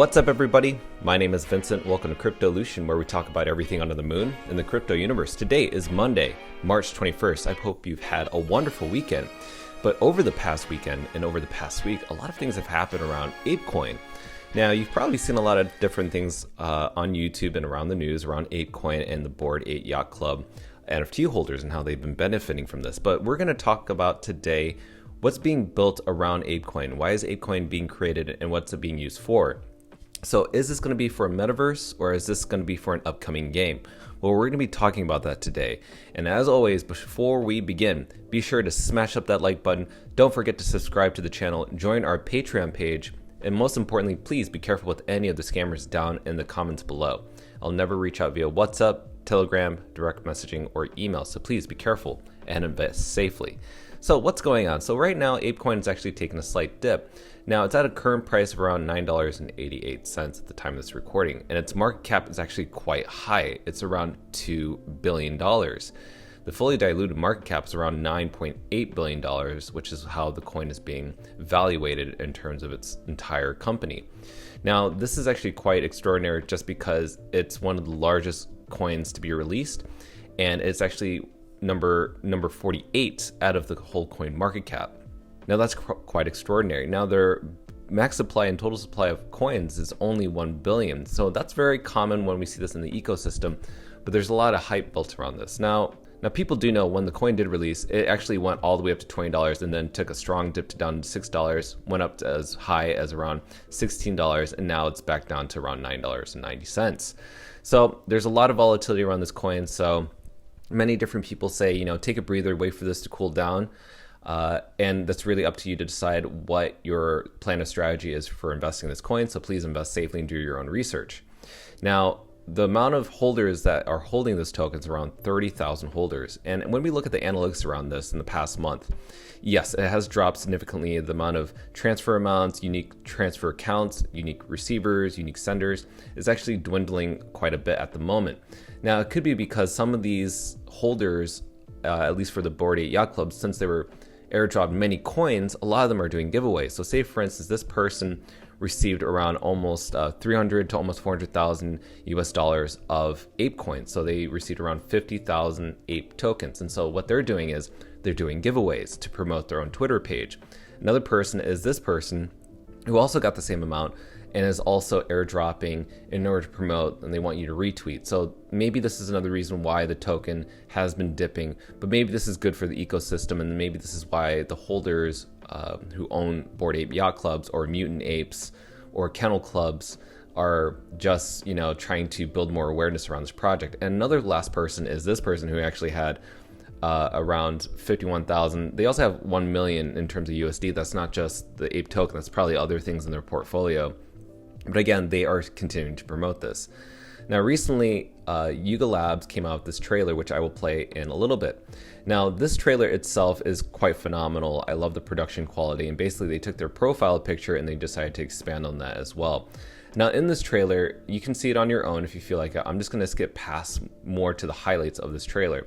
What's up, everybody? My name is Vincent. Welcome to Cryptolution, where we talk about everything under the moon in the crypto universe. Today is Monday, March 21st. I hope you've had a wonderful weekend. But over the past weekend and over the past week, a lot of things have happened around ApeCoin. Now, you've probably seen a lot of different things on YouTube and around the news around ApeCoin and the board Ape Yacht Club NFT holders and how they've been benefiting from this. But we're going to talk about today what's being built around ApeCoin. Why is ApeCoin being created and what's it being used for? So is this going to be for a metaverse or is this going to be for an upcoming game? Well, we're going to be talking about that today. And as always, before we begin, be sure to smash up that like button. Don't forget to subscribe to the channel, join our Patreon page, and most importantly, please be careful with any of the scammers down in the comments below. I'll never reach out via WhatsApp, Telegram, direct messaging, or email, so please be careful and invest safely. So what's going on? So right now, ApeCoin is actually taking a slight dip. Now it's at a current price of around $9.88 at the time of this recording, and its market cap is actually quite high. It's around $2 billion. The fully diluted market cap is around $9.8 billion, which is how the coin is being evaluated in terms of its entire company. Now, this is actually quite extraordinary just because it's one of the largest coins to be released, and it's actually number 48 out of the whole coin market cap. Now that's quite extraordinary. Now their max supply and total supply of coins is only 1 billion. So that's very common when we see this in the ecosystem, but there's a lot of hype built around this. Now people do know when the coin did release, it actually went all the way up to $20 and then took a strong dip down to $6, went up to as high as around $16, and now it's back down to around $9.90. So there's a lot of volatility around this coin. So many different people say, take a breather, wait for this to cool down. And that's really up to you to decide what your plan of strategy is for investing in this coin. So please invest safely and do your own research. Now, the amount of holders that are holding this token is around 30,000 holders. And when we look at the analytics around this in the past month, yes, it has dropped significantly. The amount of transfer amounts, unique transfer accounts, unique receivers, unique senders is actually dwindling quite a bit at the moment. Now, it could be because some of these holders, at least for the Bored Ape Yacht Club, since they were airdropped many coins, a lot of them are doing giveaways. So say, for instance, this person received around almost 300 to almost 400,000 US dollars of Ape coins. So they received around 50,000 Ape tokens. And so what they're doing is they're doing giveaways to promote their own Twitter page. Another person is this person who also got the same amount and is also airdropping in order to promote, and they want you to retweet. So maybe this is another reason why the token has been dipping, but maybe this is good for the ecosystem, and maybe this is why the holders who own Bored Ape Yacht Clubs or Mutant Apes or Kennel Clubs are just, trying to build more awareness around this project. And another last person is this person who actually had around 51,000. They also have 1 million in terms of USD. That's not just the Ape token, that's probably other things in their portfolio. But again, they are continuing to promote this. Now, recently, Yuga Labs came out with this trailer, which I will play in a little bit. Now, this trailer itself is quite phenomenal. I love the production quality, and basically they took their profile picture and they decided to expand on that as well. Now, in this trailer, you can see it on your own if you feel like it. I'm just going to skip past more to the highlights of this trailer.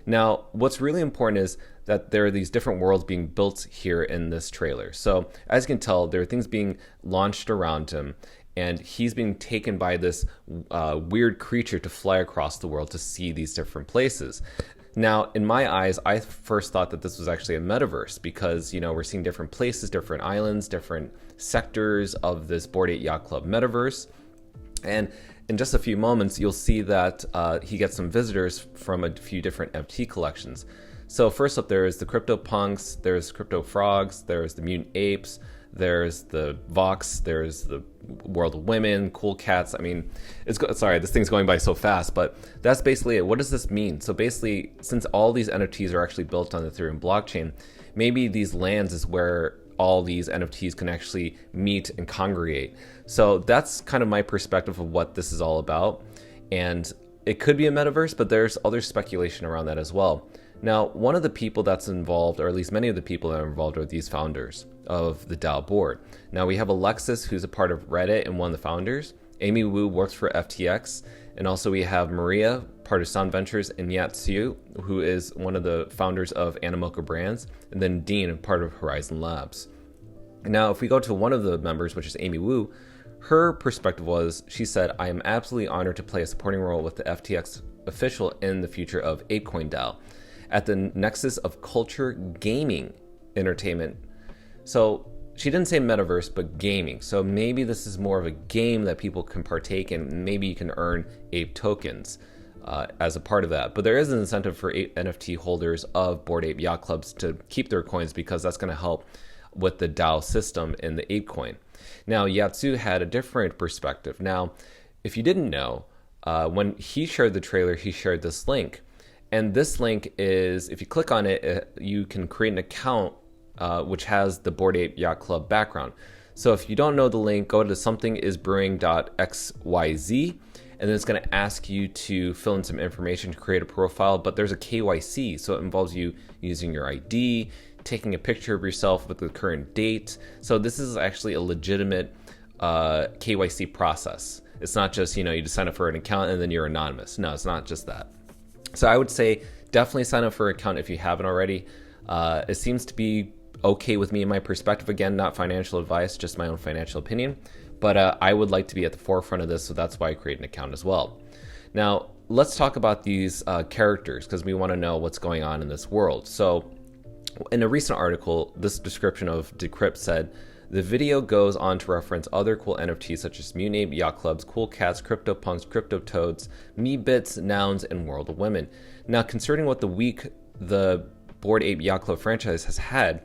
Now, what's really important is that there are these different worlds being built here in this trailer. So as you can tell, there are things being launched around him, and he's being taken by this weird creature to fly across the world to see these different places. Now, in my eyes, I first thought that this was actually a metaverse because, we're seeing different places, different islands, different sectors of this Bored Ape Yacht Club metaverse. And in just a few moments, you'll see that he gets some visitors from a few different NFT collections. So first up, there is the Crypto Punks, there's Crypto Frogs, there's the Mutant Apes, there's the Vox, there's the World of Women, Cool Cats. I mean, sorry, this thing's going by so fast, but that's basically it. What does this mean? So basically, since all these NFTs are actually built on the Ethereum blockchain, maybe these lands is where all these NFTs can actually meet and congregate. So that's kind of my perspective of what this is all about. And it could be a metaverse, but there's other speculation around that as well. Now, one of the people that's involved, or at least many of the people that are involved, are these founders of the DAO board. Now, we have Alexis, who's a part of Reddit and one of the founders. Amy Wu works for FTX. And also we have Maria, part of Sun Ventures, and Yat Siu, who is one of the founders of Animoca Brands. And then Dean, part of Horizon Labs. Now, if we go to one of the members, which is Amy Wu, Her perspective was, she said, "I am absolutely honored to play a supporting role with the FTX official in the future of ApeCoin DAO at the nexus of culture, gaming, entertainment." So she didn't say metaverse, but gaming. So maybe this is more of a game that people can partake in. Maybe you can earn Ape tokens as a part of that. But there is an incentive for NFT holders of Bored Ape Yacht Clubs to keep their coins, because that's going to help with the DAO system in the ApeCoin. Now, Yatsu had a different perspective. Now, if you didn't know, when he shared the trailer, he shared this link. And this link is, if you click on it, you can create an account which has the Bored Ape Yacht Club background. So if you don't know the link, go to somethingisbrewing.xyz, and then it's going to ask you to fill in some information to create a profile. But there's a KYC, so it involves you using your ID, taking a picture of yourself with the current date. So this is actually a legitimate KYC process. It's not just, you just sign up for an account and then you're anonymous. No, it's not just that. So I would say definitely sign up for an account if you haven't already. It seems to be okay with me in my perspective. Again, not financial advice, just my own financial opinion. But I would like to be at the forefront of this, so that's why I create an account as well. Now, let's talk about these characters, because we want to know what's going on in this world. So in a recent article, this description of Decrypt said, the video goes on to reference other cool NFTs such as Mutant Ape Yacht Clubs, Cool Cats, CryptoPunks, CryptoToads, MeBits, Nouns, and World of Women. Now, concerning what the Bored Ape Yacht Club franchise has had,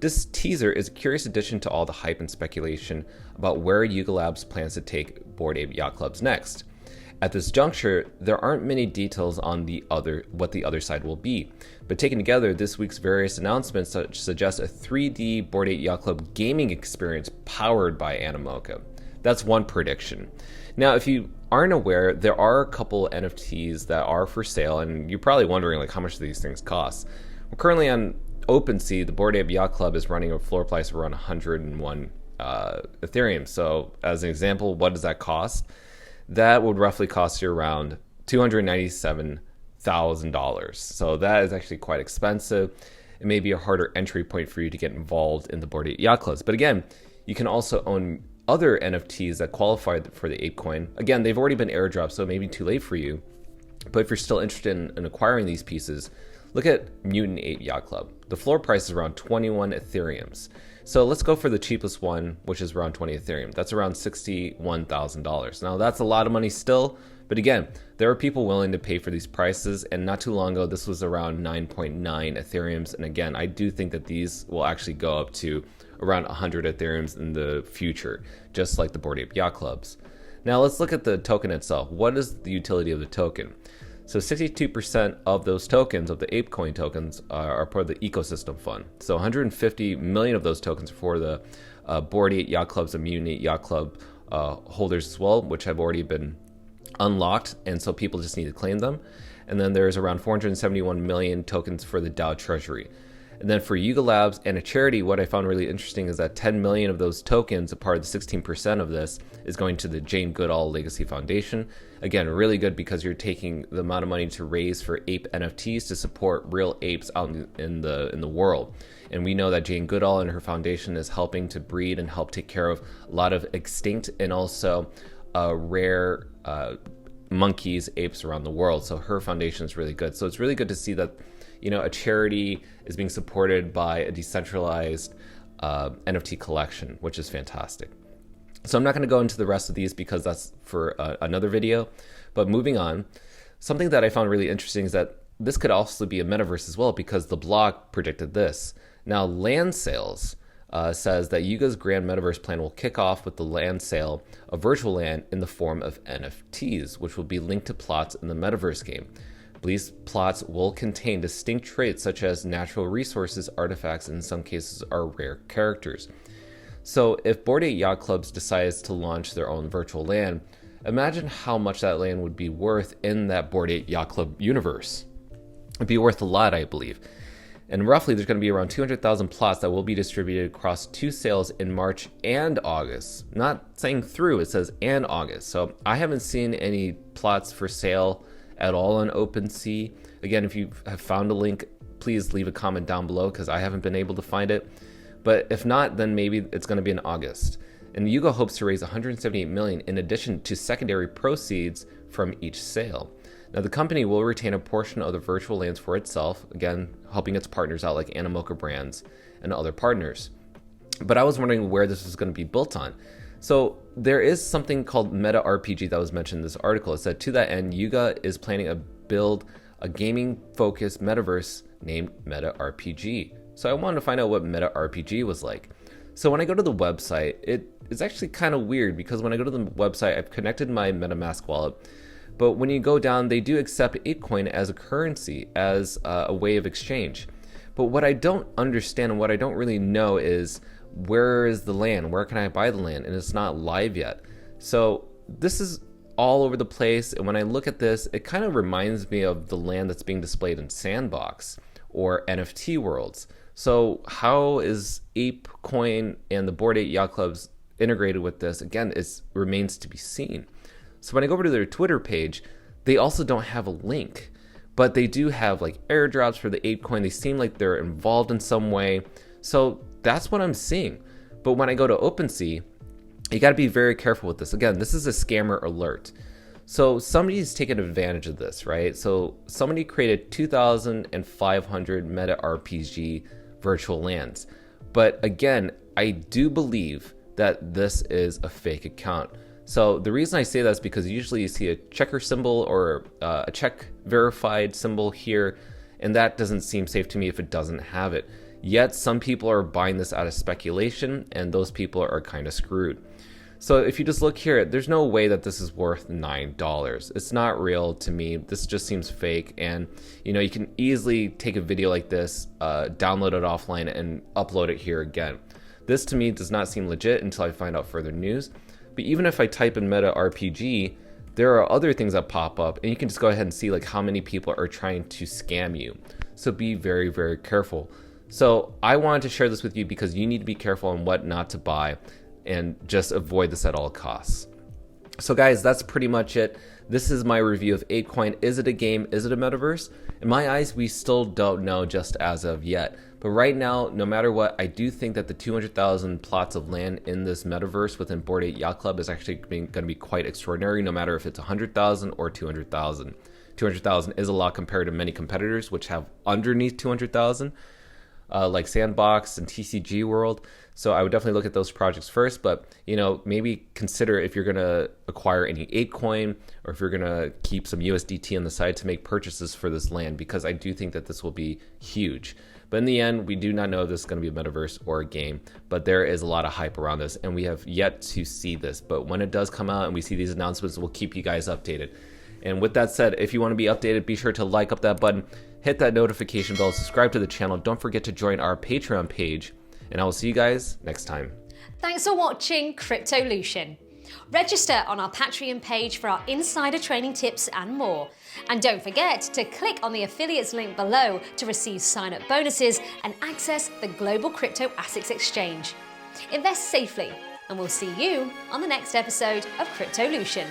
this teaser is a curious addition to all the hype and speculation about where Yuga Labs plans to take Bored Ape Yacht Clubs next. At this juncture, there aren't many details on what the other side will be, but taken together, this week's various announcements suggest a 3D Bored Ape Yacht Club gaming experience powered by Animoca. That's one prediction. Now, if you aren't aware, there are a couple NFTs that are for sale, and you're probably wondering how much these things cost. Well, currently on OpenSea, the Bored Ape Yacht Club is running a floor price of around 101 Ethereum. So as an example, what does that cost? That would roughly cost you around $297,000. So that is actually quite expensive. It may be a harder entry point for you to get involved in the Bored Ape Yacht Clubs. But again, you can also own other NFTs that qualify for the ApeCoin. Again, they've already been airdropped, so it may be too late for you. But if you're still interested in acquiring these pieces, look at Mutant Ape Yacht Club. The floor price is around 21 Ethereums. So let's go for the cheapest one, which is around 20 Ethereum. That's around $61,000. Now that's a lot of money still, but again, there are people willing to pay for these prices, and not too long ago, this was around 9.9 Ethereums. And again, I do think that these will actually go up to around 100 Ethereums in the future, just like the Bored Ape Yacht Clubs. Now let's look at the token itself. What is the utility of the token? So 62% of those tokens, of the ApeCoin tokens, are part of the ecosystem fund. So 150 million of those tokens are for the Bored Ape Yacht Clubs and Mutant Ape Yacht Club holders as well, which have already been unlocked, and so people just need to claim them. And then there's around 471 million tokens for the DAO treasury. And then for Yuga Labs and a charity, what I found really interesting is that 10 million of those tokens, a part of the 16% of this, is going to the Jane Goodall Legacy Foundation. Again, really good because you're taking the amount of money to raise for ape NFTs to support real apes out in the world. And we know that Jane Goodall and her foundation is helping to breed and help take care of a lot of extinct and also rare monkeys, apes around the world. So her foundation is really good. So it's really good to see that a charity is being supported by a decentralized NFT collection, which is fantastic. So I'm not going to go into the rest of these because that's for another video. But moving on, something that I found really interesting is that this could also be a metaverse as well, because the blog predicted this. Now, land sales says that Yuga's grand metaverse plan will kick off with the land sale of virtual land in the form of NFTs, which will be linked to plots in the metaverse game. These plots will contain distinct traits such as natural resources, artifacts, and in some cases are rare characters. So if Bored Ape Yacht Clubs decides to launch their own virtual land, imagine how much that land would be worth in that Bored Ape Yacht Club universe. It'd be worth a lot, I believe. And roughly there's going to be around 200,000 plots that will be distributed across 2 sales in March and August. Not saying through, it says and August. So I haven't seen any plots for sale at all on OpenSea. Again, if you have found a link, please leave a comment down below because I haven't been able to find it. But if not, then maybe it's going to be in August. And Yuga hopes to raise 178 million in addition to secondary proceeds from each sale. Now, the company will retain a portion of the virtual lands for itself, again, helping its partners out like Animoca Brands and other partners. But I was wondering where this was going to be built on. So there is something called Meta RPG that was mentioned in this article. It said to that end, Yuga is planning to build a gaming-focused metaverse named Meta RPG. So I wanted to find out what Meta RPG was like. So when I go to the website, it is actually kind of weird because when I go to the website, I've connected my MetaMask wallet. But when you go down, they do accept ApeCoin as a currency, as a way of exchange. But what I don't understand and what I don't really know is where is the land? Where can I buy the land? And it's not live yet. So this is all over the place. And when I look at this, it kind of reminds me of the land that's being displayed in Sandbox or NFT worlds. So how is ApeCoin and the Bored Ape Yacht Clubs integrated with this? Again, it remains to be seen. So when I go over to their Twitter page, they also don't have a link, but they do have like airdrops for the ApeCoin. They seem like they're involved in some way. So that's what I'm seeing. But when I go to OpenSea, you got to be very careful with this. Again, this is a scammer alert. So somebody's taken advantage of this, right? So somebody created 2,500 Meta RPG virtual lands. But again, I do believe that this is a fake account. So the reason I say that is because usually you see a checker symbol or a check verified symbol here, and that doesn't seem safe to me if it doesn't have it. Yet some people are buying this out of speculation, and those people are kind of screwed. So if you just look here, there's no way that this is worth $9. It's not real to me. This just seems fake. And you can easily take a video like this, download it offline and upload it here again. This to me does not seem legit until I find out further news. But even if I type in Meta RPG, there are other things that pop up, and you can just go ahead and see like how many people are trying to scam you. So be very, very careful. So I wanted to share this with you because you need to be careful on what not to buy and just avoid this at all costs. So guys, that's pretty much it. This is my review of ApeCoin. Is it a game? Is it a metaverse? In my eyes, we still don't know just as of yet. But right now, no matter what, I do think that the 200,000 plots of land in this metaverse within Bored Ape Yacht Club is actually going to be quite extraordinary, no matter if it's 100,000 or 200,000. 200,000 is a lot compared to many competitors which have underneath 200,000. Like Sandbox and TCG World. So I would definitely look at those projects first, but maybe consider if you're going to acquire any ApeCoin or if you're going to keep some USDT on the side to make purchases for this land, because I do think that this will be huge. But in the end, we do not know if this is going to be a metaverse or a game, but there is a lot of hype around this and we have yet to see this. But when it does come out and we see these announcements, we'll keep you guys updated. And with that said, if you want to be updated, be sure to like up that button, hit that notification bell, subscribe to the channel. Don't forget to join our Patreon page, and I will see you guys next time. Thanks for watching Cryptolution. Register on our Patreon page for our insider training tips and more. And don't forget to click on the affiliates link below to receive sign-up bonuses and access the Global Crypto Assets Exchange. Invest safely, and we'll see you on the next episode of Cryptolution.